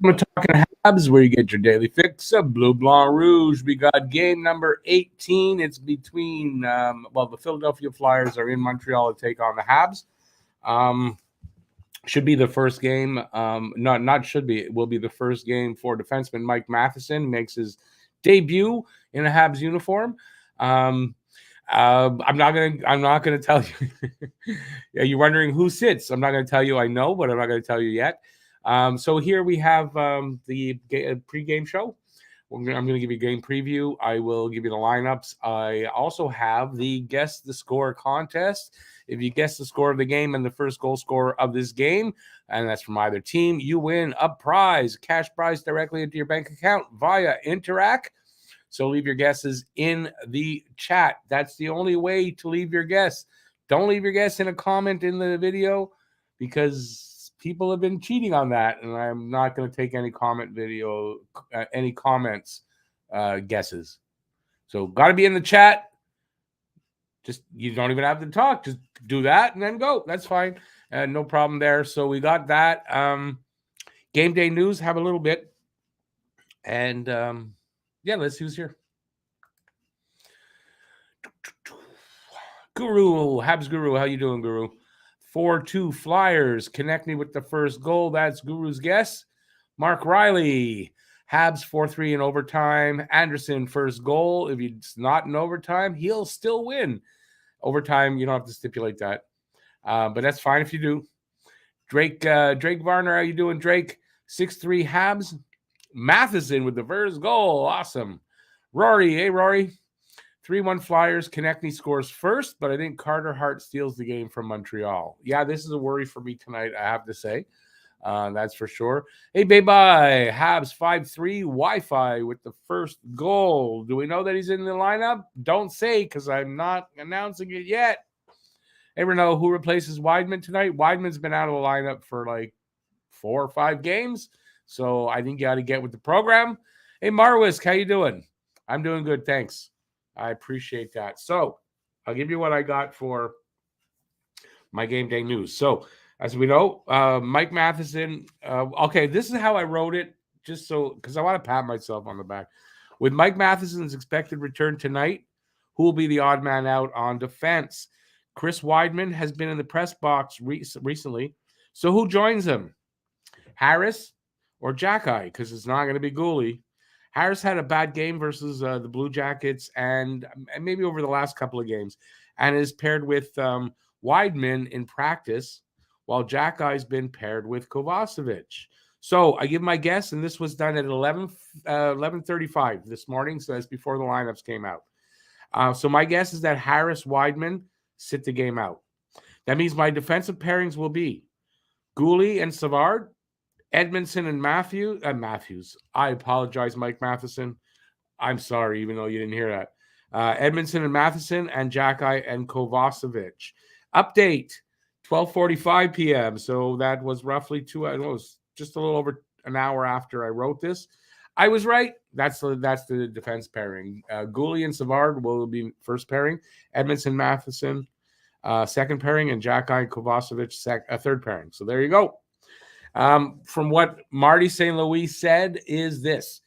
We're talking Habs, where you get your daily fix of Blue Blanc Rouge. We got game number 18. It's between, the Philadelphia Flyers are in Montreal to take on the Habs. Should be the first game. Not should be. It will be the first game for defenseman Mike Matheson. Makes his debut in a Habs uniform. I'm not gonna tell you. You're wondering who sits. I'm not gonna tell you. I know, but I'm not gonna tell you yet. So here we have the pregame show. I'm going to give you a game preview. I will give you the lineups. I also have the Guess the Score contest. If you guess the score of the game and the first goal scorer of this game, and that's from either team, you win a prize, cash prize directly into your bank account via Interac. So leave your guesses in the chat. That's the only way to leave your guess. Don't leave your guess in a comment in the video because people have been cheating on that, and I'm not going to take any comments, guesses. So got to be in the chat. Just you don't even have to talk. Just do that and then go. That's fine. No problem there. So we got that. Game day news. Have a little bit, and let's see who's here. Guru, Habs Guru, how you doing, Guru? 4-2 Flyers. Connect me with the first goal. That's Guru's guess. Mark Riley. Habs 4-3 in overtime. Anderson first goal. If it's not in overtime, he'll still win. Overtime, you don't have to stipulate that. But that's fine if you do. Drake Varner, how you doing, Drake? 6-3 Habs. Matheson with the first goal. Awesome. Rory, hey, Rory. 3-1 Flyers. Konechny scores first, but I think Carter Hart steals the game from Montreal. Yeah, this is a worry for me tonight, I have to say. That's for sure. Hey, bye-bye. Habs 5-3. Wi-Fi with the first goal. Do we know that he's in the lineup? Don't say, because I'm not announcing it yet. Ever know who replaces Wideman tonight? Wideman's been out of the lineup for like 4 or 5 games, so I think you got to get with the program. Hey, Marwisk, how you doing? I'm doing good, thanks. I appreciate that. So I'll give you what I got for my game day news. So as we know, Mike Matheson. Okay, this is how I wrote it, just so because I want to pat myself on the back. With Mike Matheson's expected return tonight, who will be the odd man out on defense? Chris Wideman has been in the press box recently. So who joins him? Harris or Jackeye? Because it's not going to be Gooley. Harris had a bad game versus the Blue Jackets and maybe over the last couple of games, and is paired with Wideman in practice, while Jackeye's been paired with Kovacevic. So I give my guess, and this was done at 11:35 this morning, so that's before the lineups came out. So my guess is that Harris, Wideman sit the game out. That means my defensive pairings will be Gooley and Savard, Edmondson and Matthews. I apologize, Mike Matheson. I'm sorry, even though you didn't hear that. Edmondson and Matheson, and Jackeye and Kovacevic. Update, 12:45 p.m. So that was roughly just a little over an hour after I wrote this. I was right. That's the defense pairing. Gooley and Savard will be first pairing. Edmondson, Matheson, second pairing, and Jackeye and Kovacevic, third pairing. So there you go. From what Marty St. Louis said is this.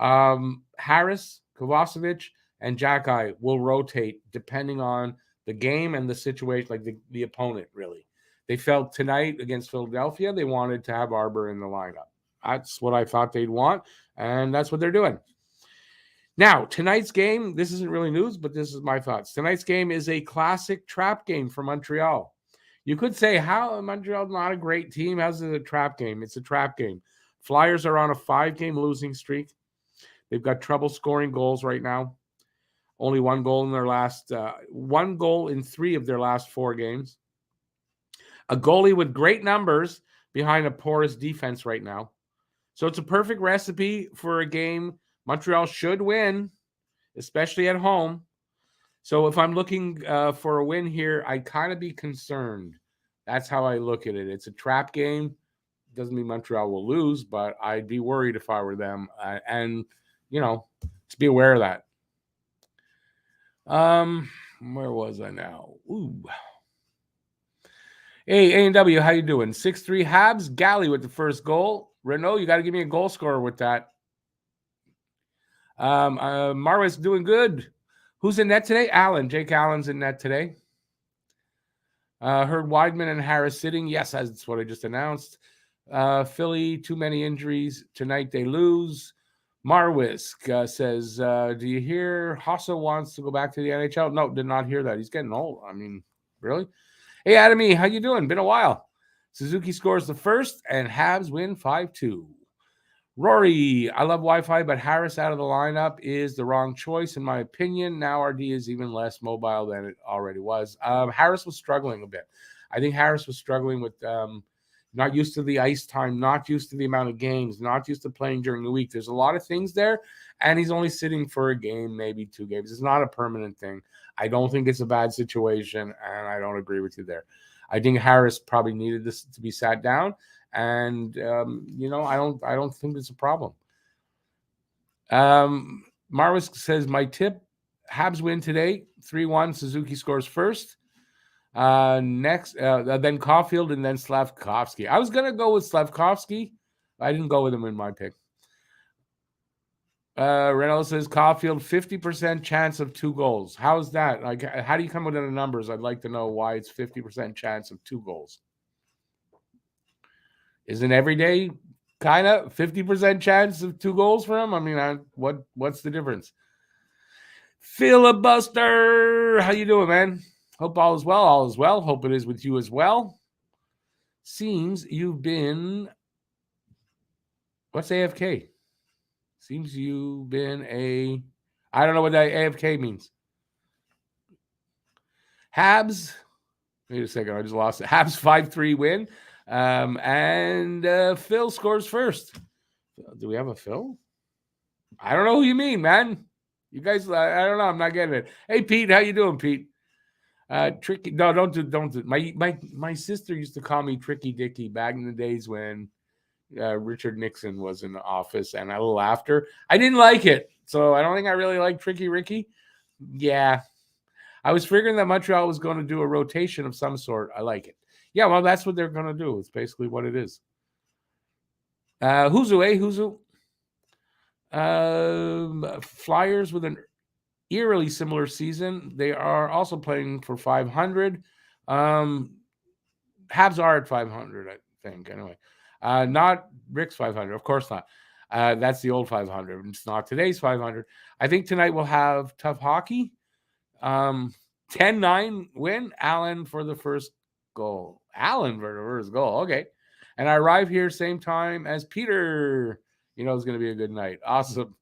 Harris, Kovacevic, and Jackeye will rotate depending on the game and the situation, like the opponent, really. They felt tonight against Philadelphia, they wanted to have Arbor in the lineup. That's what I thought they'd want, and that's what they're doing. Now, tonight's game, this isn't really news, but this is my thoughts. Tonight's game is a classic trap game for Montreal. You could say, how Montreal's not a great team? How's it a trap game? It's a trap game. Flyers are on a 5-game losing streak. They've got trouble scoring goals right now. Only one goal in 3 of their last 4 games. A goalie with great numbers behind a porous defense right now. So it's a perfect recipe for a game Montreal should win, especially at home. So if I'm looking for a win here, I'd kind of be concerned. That's how I look at it. It's a trap game. Doesn't mean Montreal will lose, but I'd be worried if I were them. And, just be aware of that. Where was I now? Ooh. Hey, A&W, how you doing? 6-3 Habs. Galley with the first goal. Renault, you got to give me a goal scorer with that. Marwis doing good. Who's in net today? Allen. Jake Allen's in net today. Heard Weidman and Harris sitting. Yes, that's what I just announced. Philly, too many injuries. Tonight they lose. Marwisk says, do you hear Hossa wants to go back to the NHL? No, did not hear that. He's getting old. I mean, really? Hey, Adamy, how you doing? Been a while. Suzuki scores the first, and Habs win 5-2. Rory, I love Wi-Fi, but Harris out of the lineup is the wrong choice, in my opinion. Now RD is even less mobile than it already was. Harris was struggling a bit. I think Harris was struggling with not used to the ice time, not used to the amount of games, not used to playing during the week. There's a lot of things there, and he's only sitting for a game, maybe 2 games. It's not a permanent thing. I don't think it's a bad situation, and I don't agree with you there. I think Harris probably needed this to be sat down. And I don't think it's a problem. Marwis says, my tip: Habs win today, 3-1. Suzuki scores first. Next, then Caulfield and then Slavkovsky. I was gonna go with Slavkovsky. I didn't go with him in my pick. Reynolds says Caulfield 50% chance of 2 goals. How's that? Like, how do you come with the numbers? I'd like to know why it's 50% chance of 2 goals. Isn't every day kind of 50% chance of 2 goals for him? I mean, what's the difference? Filibuster, how you doing, man? Hope all is well. All is well. Hope it is with you as well. Seems you've been, what's AFK? Seems you've been I don't know what that AFK means. Habs, wait a second, I just lost it. Habs 5-3 win. And Phil scores first. Do we have a Phil? I don't know who you mean, man. You guys, I don't know. I'm not getting it. Hey, Pete, how you doing, Pete? Tricky. No, don't do. My sister used to call me Tricky Dicky back in the days when Richard Nixon was in the office, and a little after. I didn't like it, so I don't think I really like Tricky Ricky. Yeah, I was figuring that Montreal was going to do a rotation of some sort. I like it. Yeah, well, that's what they're going to do. It's basically what it is. Huzu. Flyers with an eerily similar season. They are also playing for 500. Habs are at 500, I think, anyway. Not Rick's 500. Of course not. That's the old 500. It's not today's 500. I think tonight we'll have tough hockey. 10-9 win. Allen for the first goal. Allen for the first goal. Okay. And I arrive here same time as Peter. You know, it's going to be a good night. Awesome.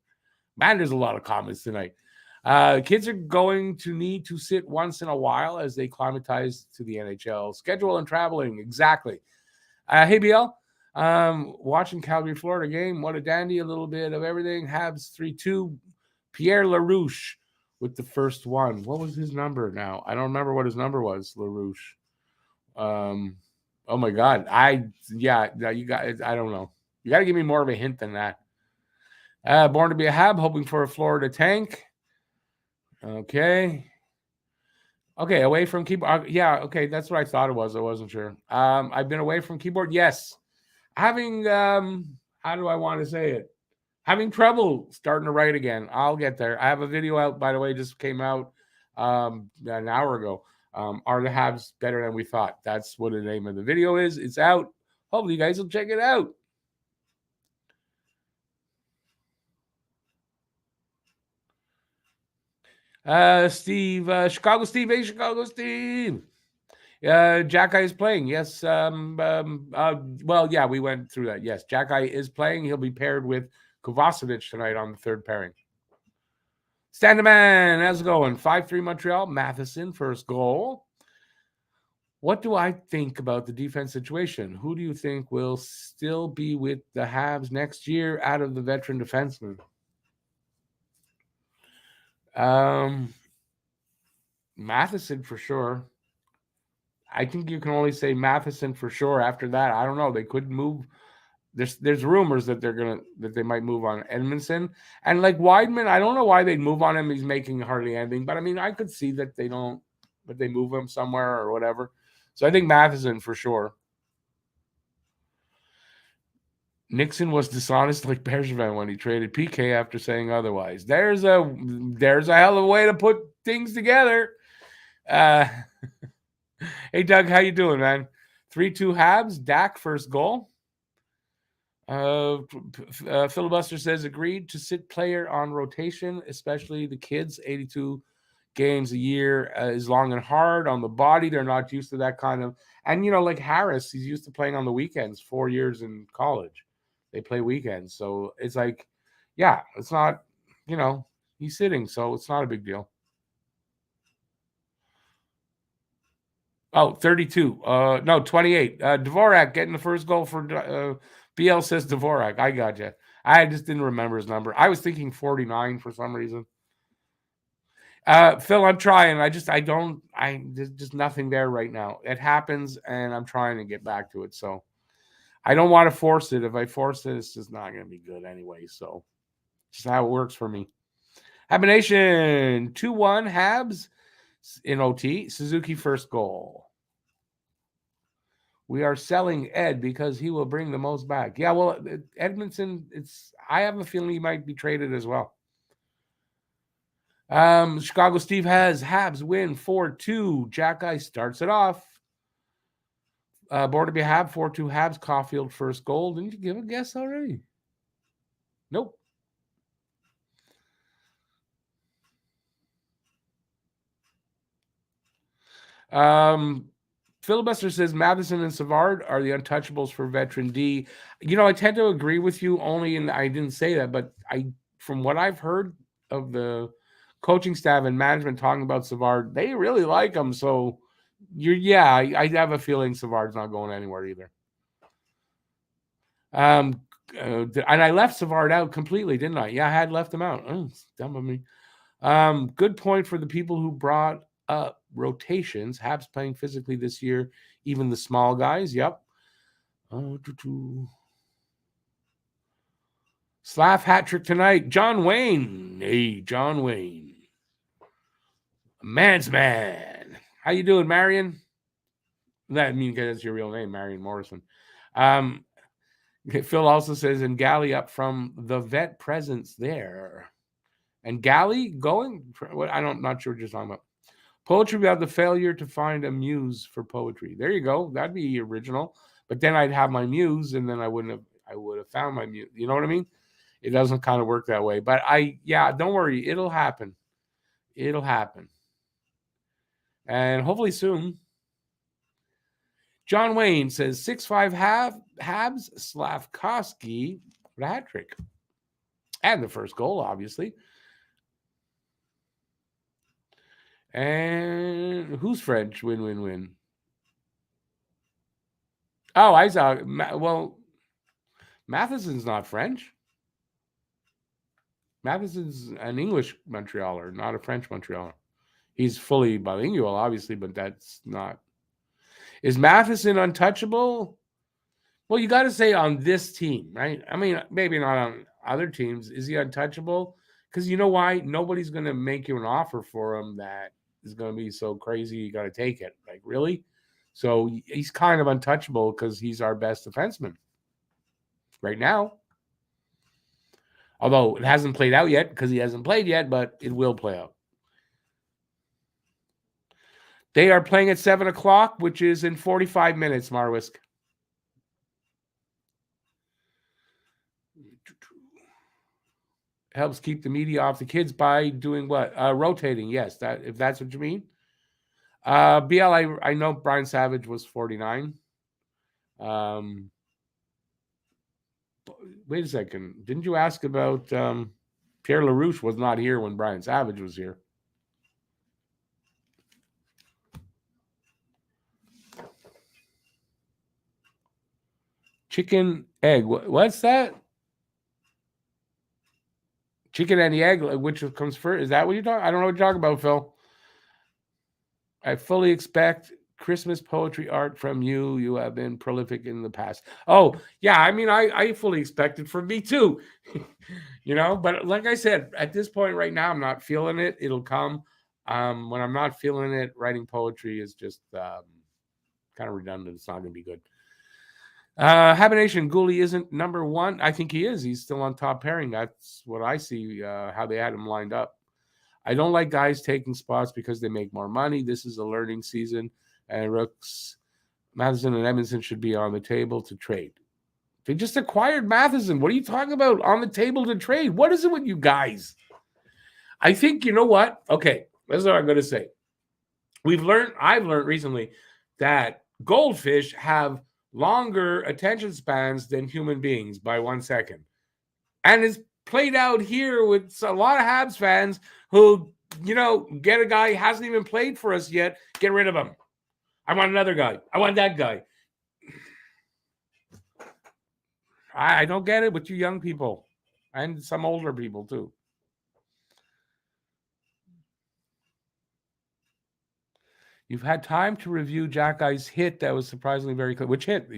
Man, there's a lot of comments tonight. Kids are going to need to sit once in a while as they climatize to the NHL schedule and traveling. Exactly. Hey, BL. Watching Calgary, Florida game. What a dandy. A little bit of everything. Habs 3-2. Pierre LaRouche with the first one. What was his number now? I don't remember what his number was, LaRouche. Oh my God. You got, I don't know. You got to give me more of a hint than that. Born to be a Hab, hoping for a Florida tank. Okay, away from keyboard. Yeah, okay, that's what I thought it was. I wasn't sure. I've been away from keyboard. Yes. Having, how do I want to say it? Having trouble starting to write again. I'll get there. I have a video out, by the way, just came out an hour ago. Are the Habs better than we thought? That's what the name of the video is. It's out. Hopefully you guys will check it out. Steve, Chicago Steve. Hey, Chicago Steve. Jack Eye is playing. Yes. Well, yeah, we went through that. Yes, Jack Eye is playing. He'll be paired with Kovacevic tonight on the third pairing. Standaman, how's it going? 5-3 Montreal. Matheson, first goal. What do I think about the defense situation? Who do you think will still be with the Habs next year out of the veteran defensemen? Matheson for sure. I think you can only say Matheson for sure. After that, I don't know. They could move. There's rumors that they might move on Edmondson. And like Weidman, I don't know why they'd move on him. He's making hardly anything. But I mean, I could see that they don't, but they move him somewhere or whatever. So I think Matheson for sure. Nixon was dishonest like Bergevin when he traded PK after saying otherwise. There's a hell of a way to put things together. Hey Doug, how you doing, man? 3-2 Habs. Dak first goal. Filibuster says agreed to sit player on rotation, especially the kids. 82 games a year is long and hard on the body. They're not used to that kind of. And like Harris, he's used to playing on the weekends. 4 years in college, they play weekends, so it's like, yeah, it's not. He's sitting, so it's not a big deal. Oh, 32. No, 28. Dvorak getting the first goal for BL says Dvorak. I got you. I just didn't remember his number. I was thinking 49 for some reason. Phil, I'm trying. There's just nothing there right now. It happens, and I'm trying to get back to it. So I don't want to force it. If I force it, it's just not going to be good anyway. So just how it works for me. Habination 2-1 Habs in OT. Suzuki first goal. We are selling Ed because he will bring the most back. Yeah, well, Edmondson, I have a feeling he might be traded as well. Chicago Steve has Habs win 4-2. Jack Ice starts it off. Born to be Hab, 4-2 Habs. Caulfield first goal. Didn't you give a guess already? Nope. Filibuster says Matheson and Savard are the untouchables for veteran D. I tend to agree with you only, and I didn't say that, but from what I've heard of the coaching staff and management talking about Savard, they really like him. So I have a feeling Savard's not going anywhere either. And I left Savard out completely, didn't I? Yeah, I had left him out. Oh, it's dumb of me. Good point for the people who brought up rotations. Habs playing physically this year, even the small guys. Yep. Slav hat trick tonight. John Wayne. Hey, John Wayne. Man's man. How you doing, Marion? That means that's your real name, Marion Morrison. Phil also says, and Galley up from the vet presence there. And Galley going? I'm not sure what you're talking about. Poetry without the failure to find a muse for poetry. There you go. That'd be original. But then I'd have my muse, and then I would have found my muse. You know what I mean? It doesn't kind of work that way. But don't worry. It'll happen. It'll happen. And hopefully soon. John Wayne says 6-5 Habs, Slavkovsky with a hat trick. And the first goal, obviously. And who's French? Win. Oh, I saw. Well, Matheson's not French. Matheson's an English Montrealer, not a French Montrealer. He's fully bilingual, obviously, but that's not. Is Matheson untouchable? Well, you got to say on this team, right? I mean, maybe not on other teams. Is he untouchable? Because you know why? Nobody's going to make you an offer for him that is going to be so crazy you got to take it. Like, really? So he's kind of untouchable because he's our best defenseman right now. Although it hasn't played out yet because he hasn't played yet, but it will play out. They are playing at 7 o'clock, which is in 45 minutes, Marwisk. Helps keep the media off the kids by doing what? Rotating, yes. If that's what you mean. BL, I know Brian Savage was 49. Wait a second. Didn't you ask about Pierre LaRouche was not here when Brian Savage was here? Chicken egg. What's that? Chicken and the egg, which comes first? Is that what you're talking? I don't know what you're talking about, Phil. I fully expect Christmas poetry art from you. You have been prolific in the past. Oh, yeah. I mean, I fully expect it from me too. But like I said, at this point right now, I'm not feeling it. It'll come. When I'm not feeling it, writing poetry is just kind of redundant. It's not going to be good. Habination Gooley isn't number one. I think he is. He's still on top pairing. That's what I see, how they had him lined up. I don't like guys taking spots because they make more money. This is a learning season, and Rooks, Matheson, and Edmondson should be on the table to trade. They just acquired Matheson. What are you talking about? On the table to trade? What is it with you guys? I think, you know what? Okay, this is what I'm going to say. I've learned recently that goldfish have longer attention spans than human beings by 1 second. And it's played out here with a lot of Habs fans who, get a guy who hasn't even played for us yet, get rid of him. I want another guy. I want that guy. I don't get it with you young people and some older people too. You've had time to review Jack Guy's hit that was surprisingly very clear. Which hit?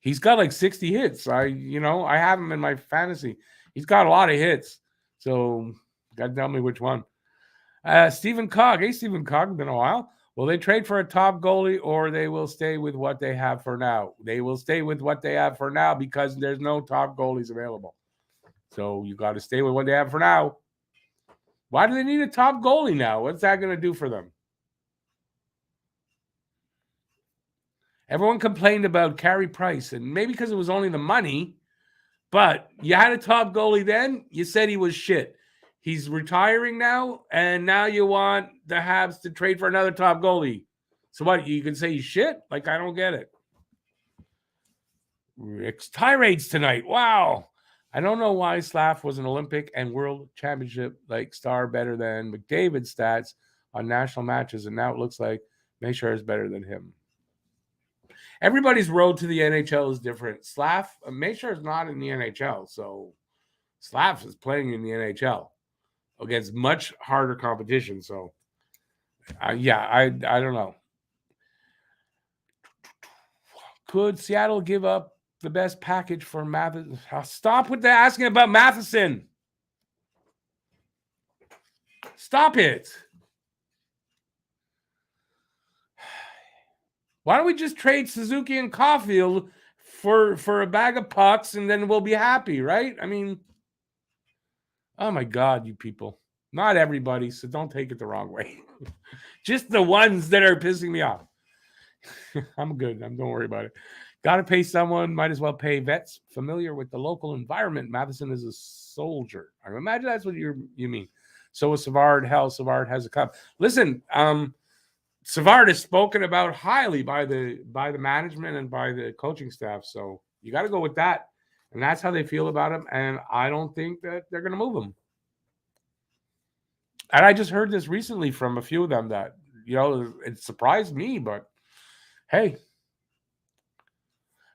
He's got like 60 hits. I have him in my fantasy. He's got a lot of hits. So got to tell me which one. Stephen Cogg. Hey, Stephen Cogg, been a while. Will they trade for a top goalie or they will stay with what they have for now? They will stay with what they have for now because there's no top goalies available. So you got to stay with what they have for now. Why do they need a top goalie now? What's that going to do for them? Everyone complained about Carey Price, and maybe because it was only the money, but you had a top goalie then. You said he was shit. He's retiring now, and now you want the Habs to trade for another top goalie. So what? You can say he's shit? Like, I don't get it. Rick's tirades tonight. Wow. I don't know why Slav was an Olympic and World Championship star better than McDavid's stats on national matches, and now it looks like Mayshar is better than him. Everybody's road to the NHL is different. Mayshar is not in the NHL, so Slav is playing in the NHL against much harder competition. So, I don't know. Could Seattle give up the best package for Matheson? Stop with the asking about Matheson. Stop it. Why don't we just trade Suzuki and Caulfield for a bag of pucks and then we'll be happy, right? I mean, oh my God, you people. Not everybody, so don't take it the wrong way. Just the ones that are pissing me off. I'm good. Don't worry about it. Got to pay someone. Might as well pay vets familiar with the local environment. Matheson is a soldier. I imagine that's what you mean. So is Savard. Hell, Savard has a cup. Listen, Savard is spoken about highly by the management and by the coaching staff. So you got to go with that. And that's how they feel about him. And I don't think that they're going to move him. And I just heard this recently from a few of them that, it surprised me. But, hey,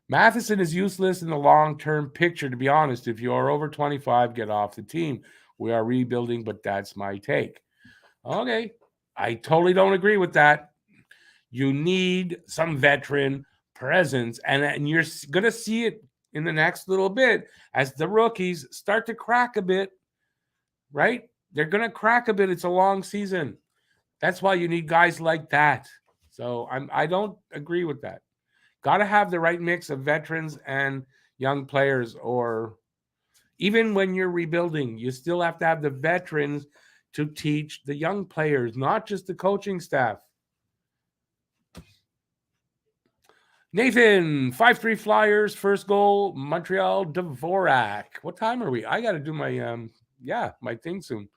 Matheson is useless in the long-term picture, to be honest. If you are over 25, get off the team. We are rebuilding, but that's my take. Okay. I totally don't agree with that. You need some veteran presence, and you're going to see it in the next little bit as the rookies start to crack a bit, right? They're going to crack a bit. It's a long season. That's why you need guys like that. So I don't agree with that. Got to have the right mix of veterans and young players, or even when you're rebuilding, you still have to have the veterans to teach the young players, not just the coaching staff. Nathan, 5-3 Flyers, first goal, Montreal, Dvorak. What time are we? I got to do my my thing soon.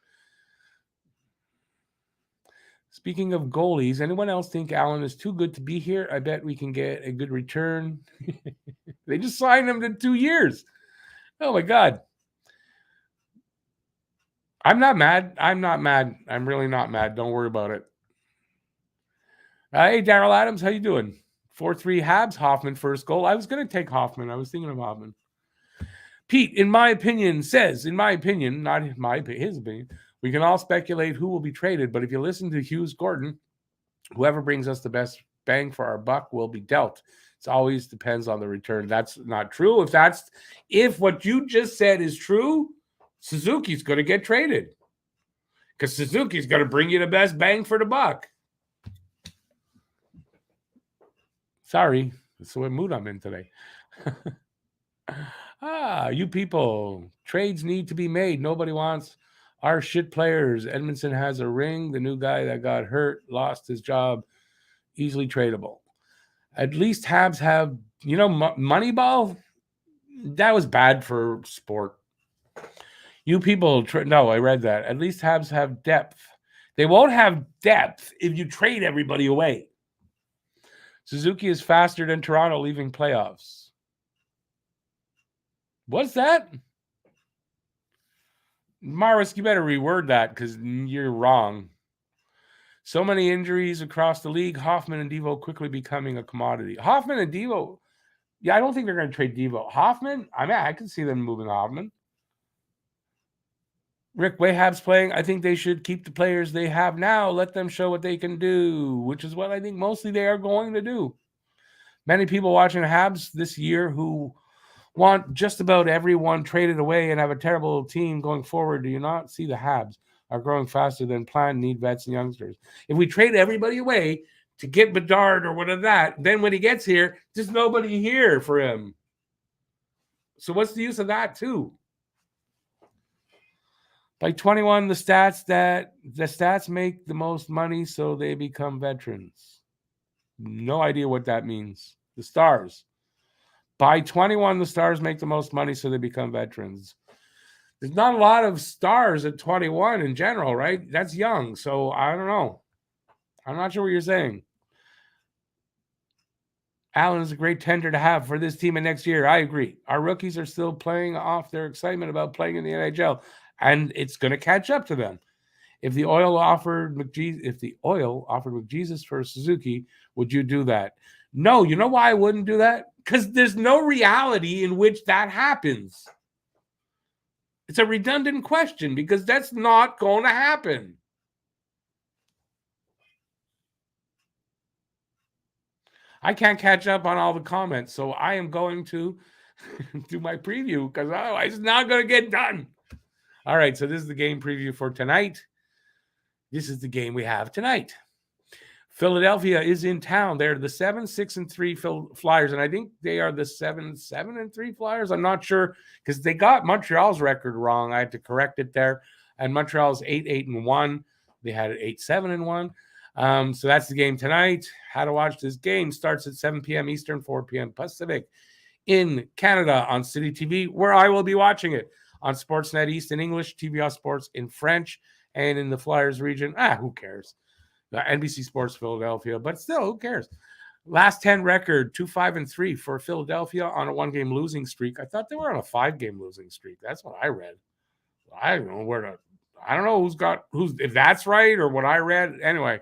Speaking of goalies, anyone else think Allen is too good to be here? I bet we can get a good return. They just signed him to 2 years. Oh, my God. I'm not mad. I'm really not mad. Don't worry about it. Hey, Daryl Adams, how you doing? 4-3 Habs, Hoffman first goal. I was going to take Hoffman. I was thinking of Hoffman. Pete, in my opinion, not his opinion, we can all speculate who will be traded, but if you listen to Hughes Gordon, whoever brings us the best bang for our buck will be dealt. It always depends on the return. That's not true. If what you just said is true, Suzuki's going to get traded because Suzuki's going to bring you the best bang for the buck. Sorry, That's what mood I'm in today. You people. Trades need to be made. Nobody wants our shit players. Edmondson has a ring. The new guy that got hurt lost his job. Easily tradable. At least Habs have, Moneyball. That was bad for sport. You people, no, I read that. At least Habs have depth. They won't have depth if you trade everybody away. Suzuki is faster than Toronto leaving playoffs. What's that? Maris, you better reword that because you're wrong. So many injuries across the league. Hoffman and Devo quickly becoming a commodity. Hoffman and Devo, I don't think they're going to trade Devo. Hoffman, I can see them moving Hoffman. Rick Wahab's playing. I think they should keep the players they have now. Let them show what they can do, which is what I think mostly they are going to do. Many people watching Habs this year who want just about everyone traded away and have a terrible team going forward. Do you not see the Habs are growing faster than planned, need vets and youngsters? If we trade everybody away to get Bedard or whatever that, then when he gets here, there's nobody here for him. So what's the use of that too? By 21, the stats make the most money, so they become veterans. No idea what that means. The Stars. By 21, the Stars make the most money, so they become veterans. There's not a lot of stars at 21 in general, right? That's young, so I don't know. I'm not sure what you're saying. Allen is a great tender to have for this team in next year. I agree. Our rookies are still playing off their excitement about playing in the NHL, and it's going to catch up to them. If the oil offered McJesus for Suzuki, would you do that? No. You know why I wouldn't do that? Because there's no reality in which that happens. It's a redundant question because that's not going to happen. I can't catch up on all the comments, so I am going to do my preview because otherwise it's not going to get done. All right, so this is the game preview for tonight. This is the game we have tonight. Philadelphia is in town. They're the 7-6-3 Flyers, and I think they are the 7-7-3 Flyers. I'm not sure because they got Montreal's record wrong. I had to correct it there. And Montreal's 8-8-1. They had it 8-7-1. So that's the game tonight. How to watch this game starts at 7 p.m. Eastern, 4 p.m. Pacific in Canada on City TV, where I will be watching it on Sportsnet East in English, TVA Sports in French, and in the Flyers region. Who cares? NBC Sports Philadelphia, but still, who cares? Last 10 record, 2-5-3 for Philadelphia on a 1-game losing streak. I thought they were on a 5-game losing streak. That's what I read. I don't know I don't know if that's right or what I read. Anyway,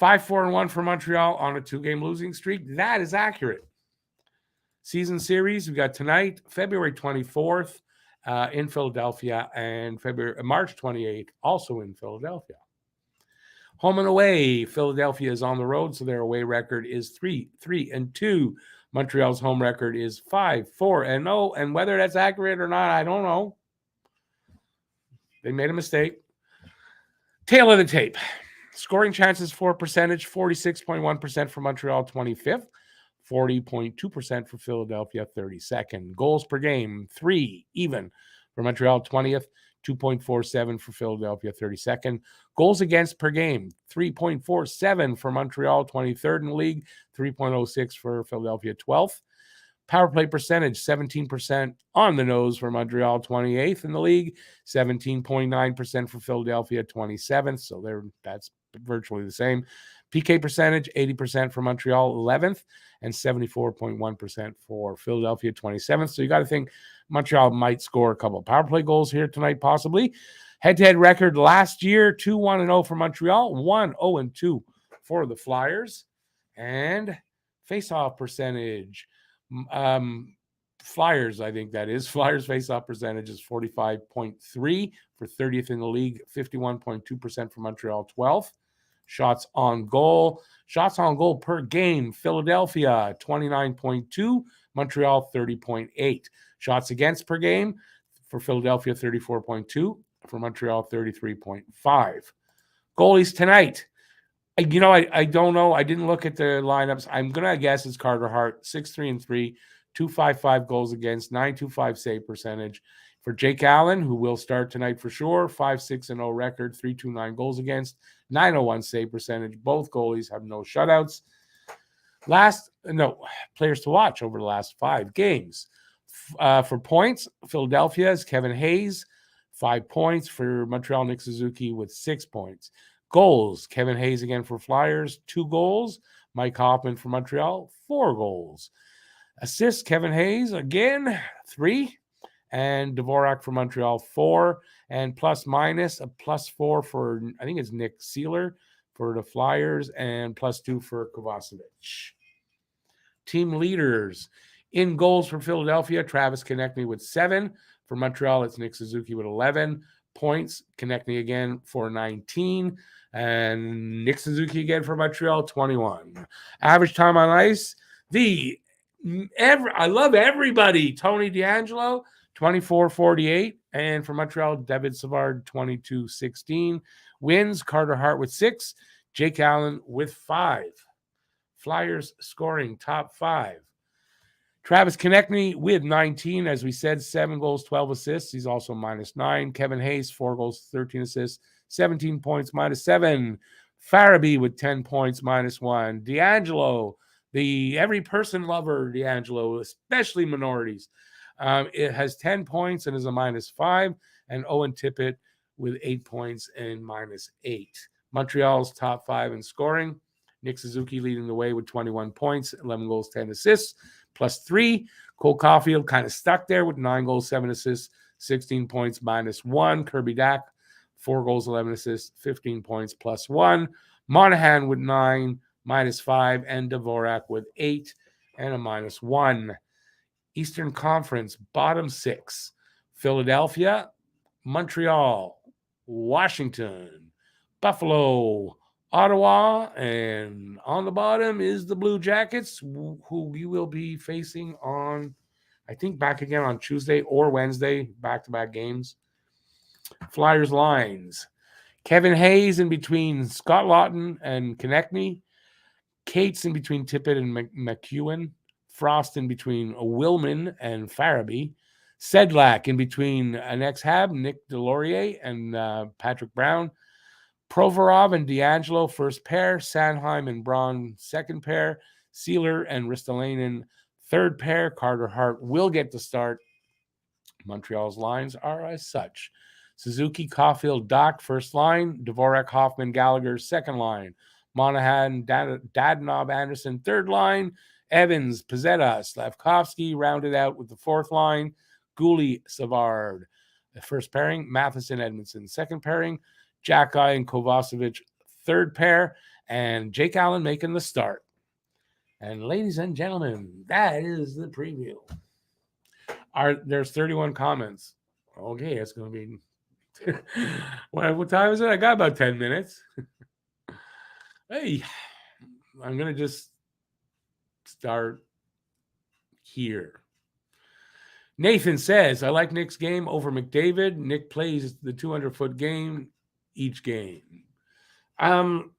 5-4-1 for Montreal on a 2-game losing streak. That is accurate. Season series, we got tonight, February 24th in Philadelphia, and March 28th, also in Philadelphia. Home and away, Philadelphia is on the road, so their away record is 3-3-2. Montreal's home record is 5-4-0, and whether that's accurate or not, I don't know. They made a mistake. Tail of the tape. Scoring chances for percentage, 46.1% for Montreal, 25th. 40.2% for Philadelphia, 32nd. Goals per game, 3 even for Montreal, 20th. 2.47 for Philadelphia, 32nd. Goals against per game, 3.47 for Montreal, 23rd in the league. 3.06 for Philadelphia, 12th. Power play percentage, 17% on the nose for Montreal, 28th in the league. 17.9% for Philadelphia, 27th. So that's virtually the same. PK percentage, 80% for Montreal, 11th, and 74.1% for Philadelphia, 27th. So you got to think Montreal might score a couple of power play goals here tonight, possibly. Head-to-head record last year, 2-1-0 for Montreal, 1-0-2 for the Flyers. And face-off percentage, Flyers, I think that is. Flyers face-off percentage is 45.3 for 30th in the league, 51.2% for Montreal, 12th. Shots on goal per game, Philadelphia 29.2, Montreal 30.8. Shots against per game for Philadelphia 34.2, for Montreal 33.5. Goalies tonight, I don't know. I didn't look at the lineups. I'm gonna guess it's Carter Hart, 6-3-3, 2.55 goals against, 9.25 save percentage. For Jake Allen, who will start tonight for sure, 5-6-0 record, 3.29 goals against, 9.01 save percentage. Both goalies have no shutouts. Players to watch over the last 5 games. For points, Philadelphia's Kevin Hayes, 5 points. For Montreal, Nick Suzuki with 6 points. Goals, Kevin Hayes again for Flyers, 2 goals. Mike Hoffman for Montreal, 4 goals. Assists, Kevin Hayes again, 3. And Dvorak for Montreal, 4. And plus minus, a +4 for, I think it's Nick Seeler for the Flyers, and +2 for Kovacevic. Team leaders. In goals for Philadelphia, Travis Konechny with 7. For Montreal, it's Nick Suzuki with 11 points. Konechny again for 19. And Nick Suzuki again for Montreal, 21. Average time on ice, I love everybody. Tony DeAngelo, 24-48. And for Montreal, David Savard, 22-16. Wins, Carter Hart with 6. Jake Allen with 5. Flyers scoring top 5. Travis Konechny with 19, as we said, 7 goals, 12 assists. He's also -9. Kevin Hayes, 4 goals, 13 assists, 17 points, -7. Farabee with 10 points, -1. DeAngelo, the every person lover, DeAngelo, especially minorities. It has 10 points and is a -5. And Owen Tippett with 8 points and -8. Montreal's top 5 in scoring. Nick Suzuki leading the way with 21 points, 11 goals, 10 assists, +3. Cole Caulfield kind of stuck there with 9 goals, 7 assists, 16 points, -1. Kirby Dack, 4 goals, 11 assists, 15 points, +1. Monahan with 9, -5. And Dvorak with 8 and a -1. Eastern Conference, bottom 6. Philadelphia, Montreal, Washington, Buffalo, Ottawa, and on the bottom is the Blue Jackets, who we will be facing on, I think, back again on Tuesday or Wednesday, back-to-back games. Flyers lines. Kevin Hayes in between Scott Laughton and Konechny. Cates in between Tippett and McEwen. Frost in between Willman and Farabee. Sedlak in between an ex-Hab, Nick Delorier, and Patrick Brown. Provorov and DeAngelo, first pair. Sanheim and Braun, second pair. Seeler and Ristolainen, third pair. Carter Hart will get the start. Montreal's lines are as such. Suzuki, Caulfield, Doc, first line. Dvorak, Hoffman, Gallagher, second line. Monahan, Dadonov, Anderson, third line. Evans, Pizzetta, Slavkovsky rounded out with the fourth line. Gouli, Savard, the first pairing. Matheson, Edmondson, second pairing. Jacky and Kovacevic, third pair, and Jake Allen making the start. And ladies and gentlemen, that is the preview. There's 31 comments. Okay, it's going to be... what time is it? I got about 10 minutes. Hey, I'm going to just start here. Nathan says, I like Nick's game over McDavid. Nick plays the 200-foot game each game. You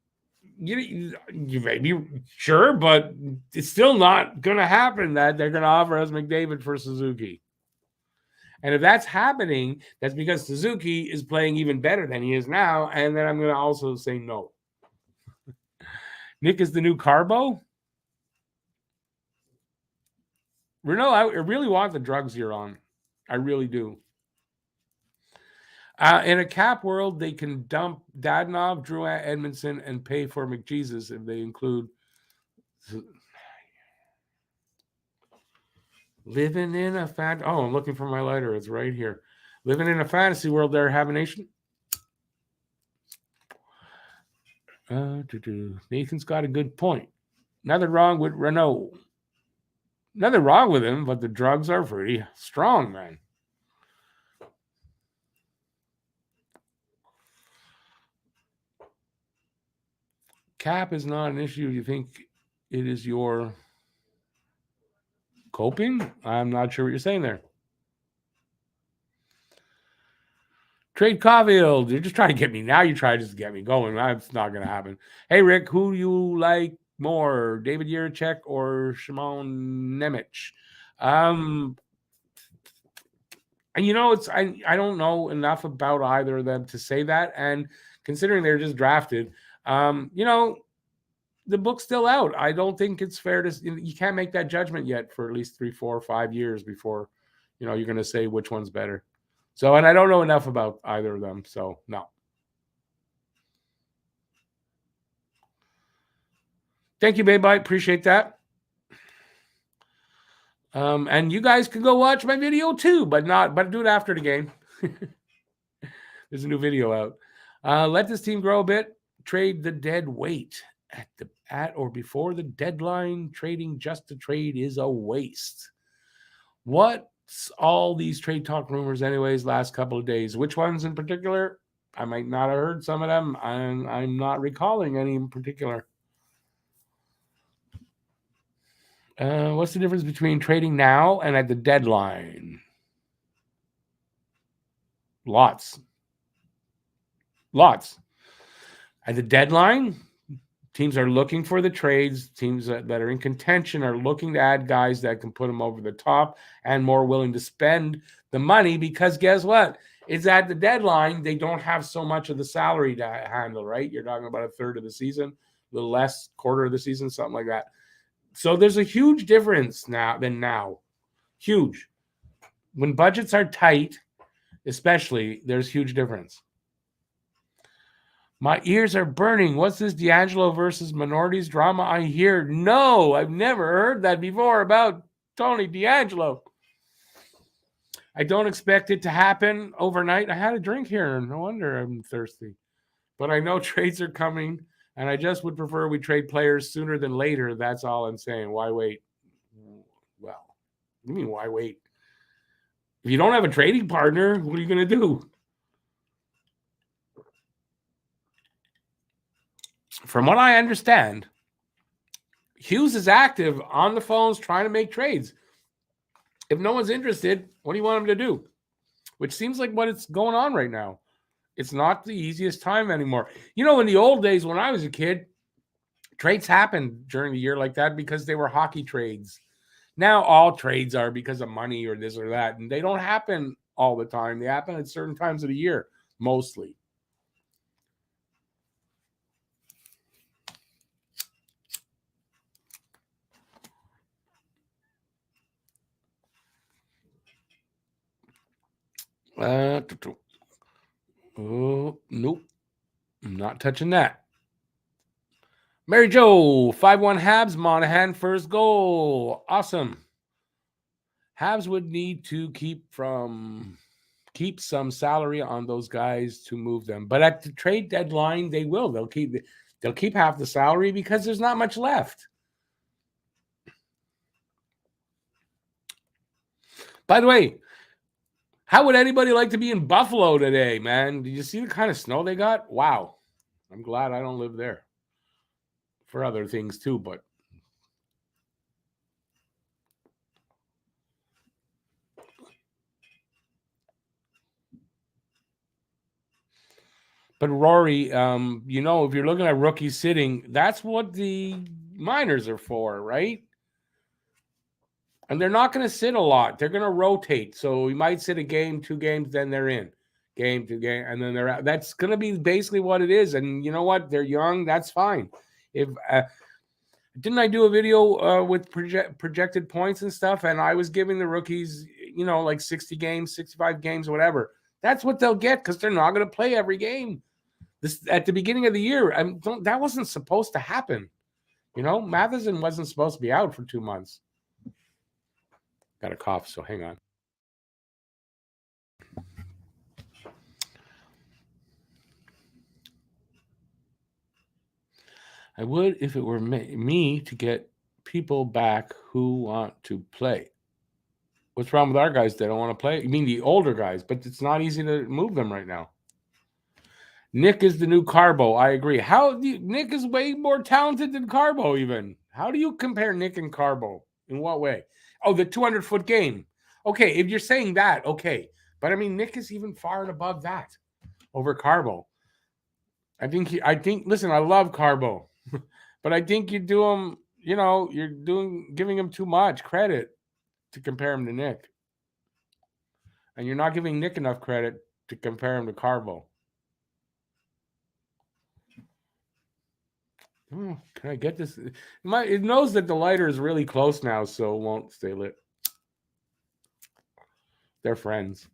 may be sure, but it's still not going to happen that they're going to offer us McDavid for Suzuki. And if that's happening, that's because Suzuki is playing even better than he is now. And then I'm going to also say no. Nick is the new Carbo. Renault, I really want the drugs you're on. I really do. In a cap world, they can dump Dadonov, Drew Edmondson, and pay for McJesus if they include living in a I'm looking for my lighter. It's right here. Living in a fantasy world there, have a nation. Nathan's got a good point. Nothing wrong with Renault. Nothing wrong with him, but the drugs are pretty strong, man. Cap is not an issue. You think it is your coping? I'm not sure what you're saying there. Trade Caulfield. You're just trying to get me. Now you try to just get me going. That's not going to happen. Hey, Rick, who do you like more, David Jiricek or Shimon Nemec? And I don't know enough about either of them to say that. And considering they're just drafted, the book's still out. I don't think it's fair to, you can't make that judgment yet for at least 3, 4, 5 years before, you're going to say which one's better. So, and I don't know enough about either of them. So, no. Thank you, Babe. I appreciate that. And you guys can go watch my video too, but do it after the game. There's a new video out. Let this team grow a bit. Trade the dead weight at or before the deadline. Trading just to trade is a waste. What's all these trade talk rumors anyways last couple of days? Which ones in particular? I might not have heard some of them. I'm not recalling any in particular. What's the difference between trading now and at the deadline? Lots. At the deadline, teams are looking for the trades. Teams that are in contention are looking to add guys that can put them over the top and more willing to spend the money because guess what? It's at the deadline. They don't have so much of the salary to handle, right? You're talking about a third of the season, a little less, quarter of the season, something like that. So there's a huge difference now. Huge. When budgets are tight, especially, there's huge difference. My ears are burning. What's this D'Angelo versus minorities drama I hear? No, I've never heard that before about Tony D'Angelo. I don't expect it to happen overnight. I had a drink here. No wonder I'm thirsty. But I know trades are coming. And I just would prefer we trade players sooner than later. That's all I'm saying. Why wait? Well, what do you mean, why wait? If you don't have a trading partner, what are you going to do? From what I understand, Hughes is active on the phones trying to make trades. If no one's interested, what do you want him to do? Which seems like what it's going on right now. It's not the easiest time anymore. In the old days when I was a kid, trades happened during the year like that because they were hockey trades. Now all trades are because of money or this or that, and they don't happen all the time. They happen at certain times of the year, mostly. Oh, nope. I'm not touching that. Mary Jo, 5-1 Habs, Monahan, first goal. Awesome. Habs would need to keep some salary on those guys to move them. But at the trade deadline, they will. They'll keep half the salary because there's not much left. By the way, how would anybody like to be in Buffalo today, man? Did you see the kind of snow they got? Wow. I'm glad I don't live there. For other things too, but Rory, if you're looking at rookies sitting, that's what the minors are for, right? And they're not going to sit a lot. They're going to rotate. So we might sit a game, 2 games, then they're in. Game to game, and then they're out. That's going to be basically what it is. And you know what? They're young. That's fine. If didn't I do a video with projected points and stuff? And I was giving the rookies, like 60 games, 65 games, whatever. That's what they'll get because they're not going to play every game. This at the beginning of the year, that wasn't supposed to happen. Matheson wasn't supposed to be out for 2 months. Got a cough, so hang on. I would if it were me to get people back who want to play. What's wrong with our guys? They don't want to play? You mean the older guys, but it's not easy to move them right now. Nick is the new Carbo. I agree. Nick is way more talented than Carbo even. How do you compare Nick and Carbo? In what way? Oh, the 200-foot game. Okay, if you're saying that, okay. But, Nick is even far and above that. over Carbo. I think listen, I love Carbo, but I think you do him, you're giving him too much credit to compare him to Nick. And you're not giving Nick enough credit to compare him to Carbo. Can I get this? It knows that the lighter is really close now, so it won't stay lit. They're friends.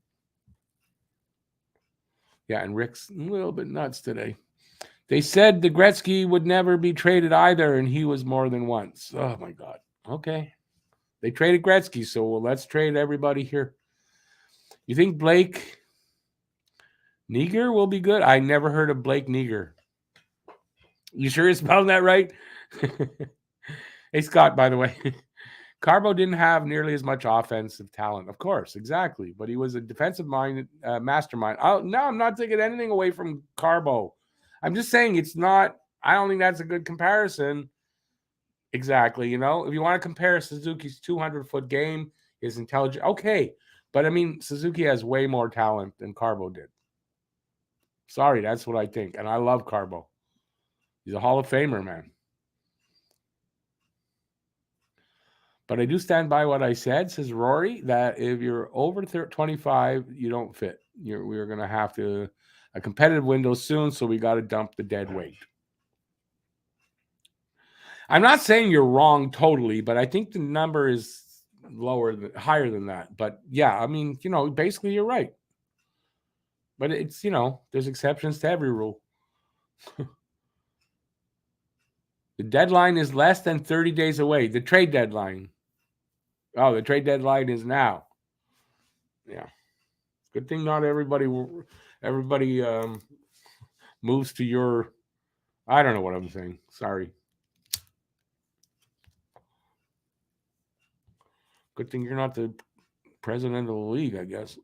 Yeah, and Rick's a little bit nuts today. They said the Gretzky would never be traded either, and he was more than once. Oh, my God. Okay. They traded Gretzky, so let's trade everybody here. You think Blake Neeger will be good? I never heard of Blake Neeger. You sure you're spelling that right? Hey, Scott, by the way. Carbo didn't have nearly as much offensive talent. Of course, exactly. But he was a defensive-minded mastermind. No, I'm not taking anything away from Carbo. I'm just saying it's not – I don't think that's a good comparison. Exactly. If you want to compare Suzuki's 200-foot game, his intelligence – okay. But, I mean, Suzuki has way more talent than Carbo did. Sorry, that's what I think. And I love Carbo. He's a Hall of Famer, man. But I do stand by what I said, says Rory, that if you're over 25, you don't fit. We're going to have a competitive window soon, so we got to dump the dead weight. I'm not saying you're wrong totally, but I think the number is higher than that. But yeah, I mean, basically you're right. But it's, there's exceptions to every rule. The deadline is less than 30 days away. The trade deadline. Oh, the trade deadline is now. Yeah. Good thing not everybody moves to your. I don't know what I'm saying. Sorry. Good thing you're not the president of the league, I guess.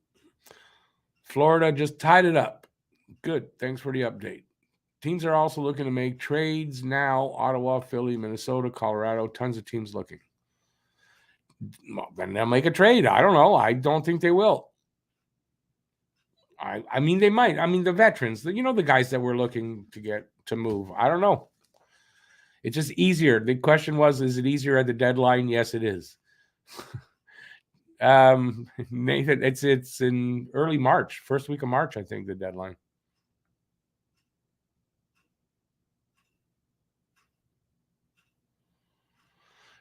Florida just tied it up. Good. Thanks for the update. Teams are also looking to make trades now. Ottawa, Philly, Minnesota, Colorado. Tons of teams looking. Well, then they'll make a trade. I don't know. I don't think they will. I mean, they might. I mean, the veterans, the guys that we're looking to get to move. I don't know. It's just easier. The question was, is it easier at the deadline? Yes, it is. Nathan, it's in early March, first week of March, I think, the deadline.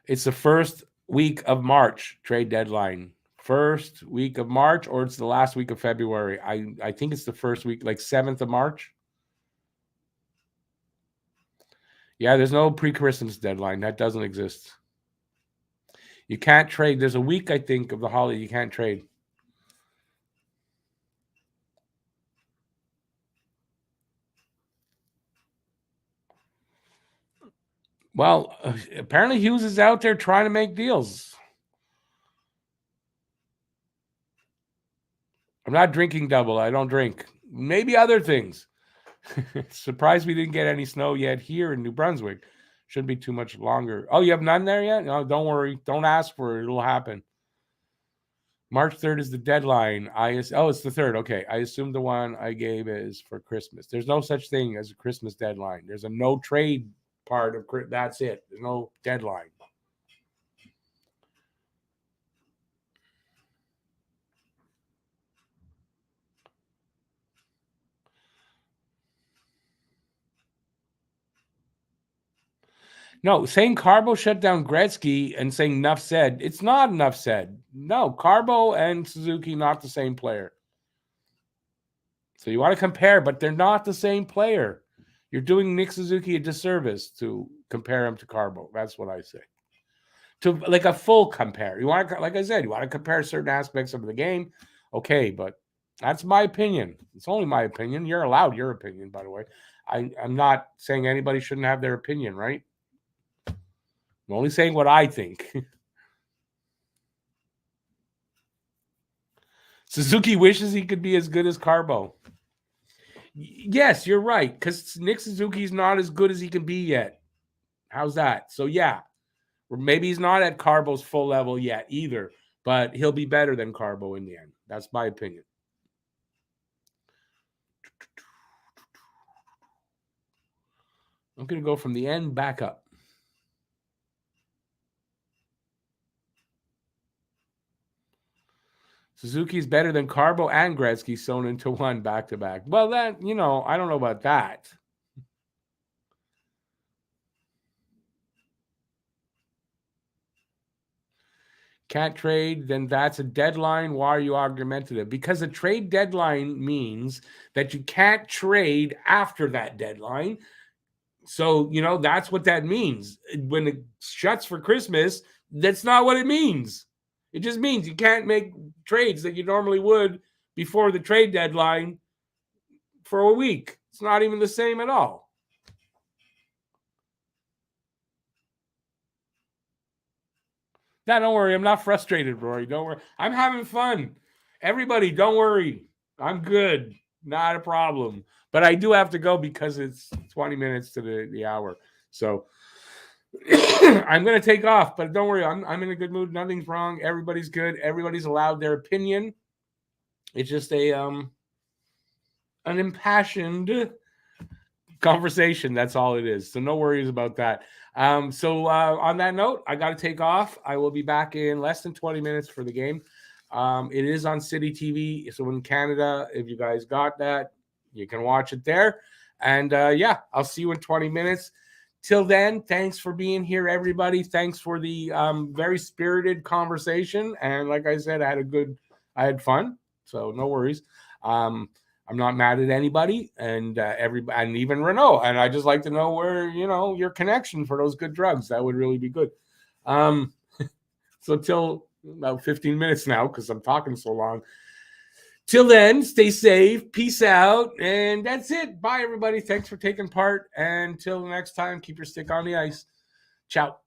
It's the first week of March, trade deadline. First week of March, or it's the last week of February. I think it's the first week, like 7th of March. Yeah, there's no pre-Christmas deadline. That doesn't exist. You can't trade. There's a week, I think, of the holiday you can't trade. Well, apparently Hughes is out there trying to make deals. I'm not drinking double. I don't drink. Maybe other things. Surprised we didn't get any snow yet here in New Brunswick. Shouldn't be too much longer. Oh, you have none there yet? No, don't worry. Don't ask for it. It'll happen. March 3rd is the deadline. it's the 3rd. Okay. I assume the one I gave is for Christmas. There's no such thing as a Christmas deadline. There's a no trade part of that's it. There's no deadline. No, saying Carbo shut down Gretzky and saying enough said, it's not enough said. No, Carbo and Suzuki, not the same player. So you want to compare, but they're not the same player. You're doing Nick Suzuki a disservice to compare him to Carbo. That's what I say. To like a full compare. You want to, like I said, you want to compare certain aspects of the game. Okay, but that's my opinion. It's only my opinion. You're allowed your opinion, by the way. I'm not saying anybody shouldn't have their opinion, right? I'm only saying what I think. Suzuki wishes he could be as good as Carbo. Yes, you're right, because Nick Suzuki's not as good as he can be yet. How's that? So, yeah, or maybe he's not at Carbo's full level yet either, but he'll be better than Carbo in the end. That's my opinion. I'm going to go from the end back up. Suzuki's better than Carbo and Gretzky sewn into one back-to-back. Well, that, I don't know about that. Can't trade, then that's a deadline. Why are you argumentative? Because a trade deadline means that you can't trade after that deadline. So, that's what that means. When it shuts for Christmas, that's not what it means. It just means you can't make trades that you normally would before the trade deadline for a week. It's not even the same at all. No, don't worry. I'm not frustrated, Rory. Don't worry. I'm having fun. Everybody, don't worry. I'm good. Not a problem. But I do have to go because it's 20 minutes to the hour. So I'm going to take off. But don't worry. I'm in a good mood. Nothing's wrong. Everybody's good. Everybody's allowed their opinion. It's just an impassioned conversation. That's all it is. So no worries about that. So on that note, I got to take off. I will be back in less than 20 minutes for the game. It is on City TV. So in Canada, if you guys got that, you can watch it there. And I'll see you in 20 minutes. Till then, thanks for being here, everybody. Thanks for the very spirited conversation. And like I said, I had fun. So no worries. I'm not mad at anybody, and everybody, and even Renault. And I just like to know where your connection for those good drugs. That would really be good. So till about 15 minutes now, because I'm talking so long. Till then, stay safe, peace out, and that's it. Bye, everybody. Thanks for taking part. And till next time, keep your stick on the ice. Ciao.